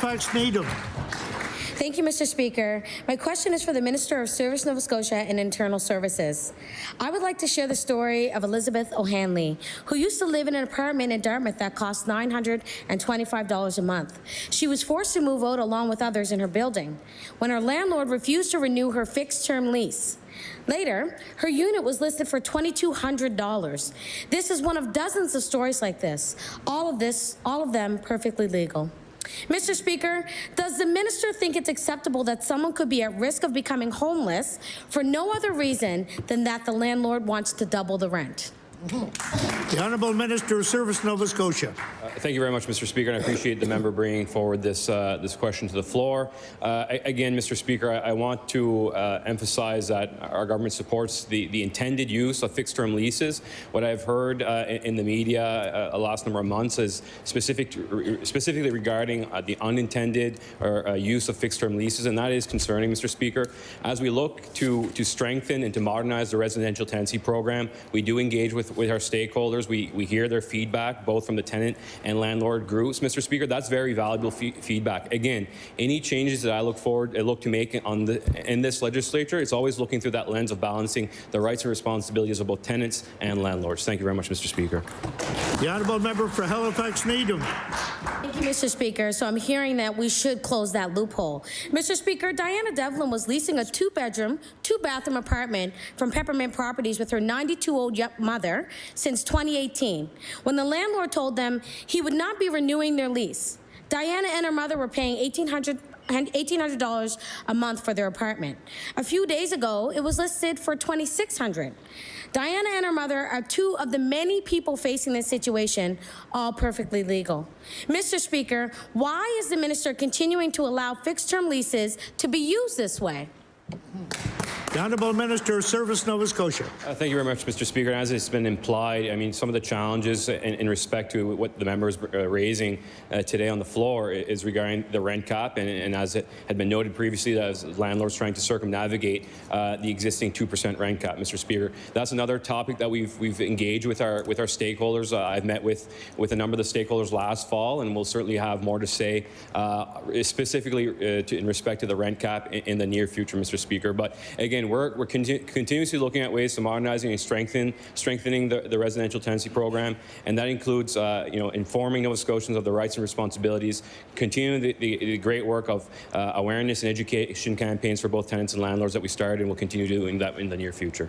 Halifax Needham. Thank you, Mr. Speaker. My question is for the Minister of Service Nova Scotia and Internal Services. I would like to share the story of Elizabeth O'Hanley, who used to live in an apartment in Dartmouth that cost $925 a month. She was forced to move out along with others in her building when her landlord refused to renew her fixed-term lease. Later, her unit was listed for $2,200. This is one of dozens of stories like this. All of them perfectly legal. Mr. Speaker, does the minister think it's acceptable that someone could be at risk of becoming homeless for no other reason than that the landlord wants to double the rent? The Honourable Minister of Service, Nova Scotia. Thank you very much, Mr. Speaker, and I appreciate the member bringing forward this question to the floor. Again, Mr. Speaker, I want to emphasize that our government supports the intended use of fixed-term leases. What I've heard in the media last number of months is specifically regarding the unintended use of fixed-term leases, and that is concerning, Mr. Speaker. As we look to strengthen and to modernize the residential tenancy program, we do engage with our stakeholders. We hear their feedback, both from the tenant and landlord groups. Mr. Speaker, that's very valuable feedback. Again, any changes that I look to make in this legislature, it's always looking through that lens of balancing the rights and responsibilities of both tenants and landlords. Thank you very much, Mr. Speaker. The Honourable Member for Halifax Needham. Thank you, Mr. Speaker. So I'm hearing that we should close that loophole. Mr. Speaker, Diana Devlin was leasing a two-bedroom, two-bathroom apartment from Peppermint Properties with her 92-year-old mother since 2018, when the landlord told them he would not be renewing their lease. Diana and her mother were paying $1,800 a month for their apartment. A few days ago, it was listed for $2,600. Diana and her mother are two of the many people facing this situation, all perfectly legal. Mr. Speaker, why is the minister continuing to allow fixed-term leases to be used this way? The Honourable Minister of Service, Nova Scotia. Thank you very much, Mr. Speaker. As it's been implied, I mean, some of the challenges in respect to what the member is raising today on the floor is regarding the rent cap, and as it had been noted previously, as landlords trying to circumnavigate the existing 2% rent cap, Mr. Speaker. That's another topic that we've engaged with our stakeholders. I've met with a number of the stakeholders last fall, and we'll certainly have more to say specifically in respect to the rent cap in the near future, Mr. Speaker. But again, we're continuously looking at ways to modernizing and strengthening the residential tenancy program, and that includes informing Nova Scotians of the rights and responsibilities, continuing the great work of awareness and education campaigns for both tenants and landlords that we started, and we'll continue doing that in the near future.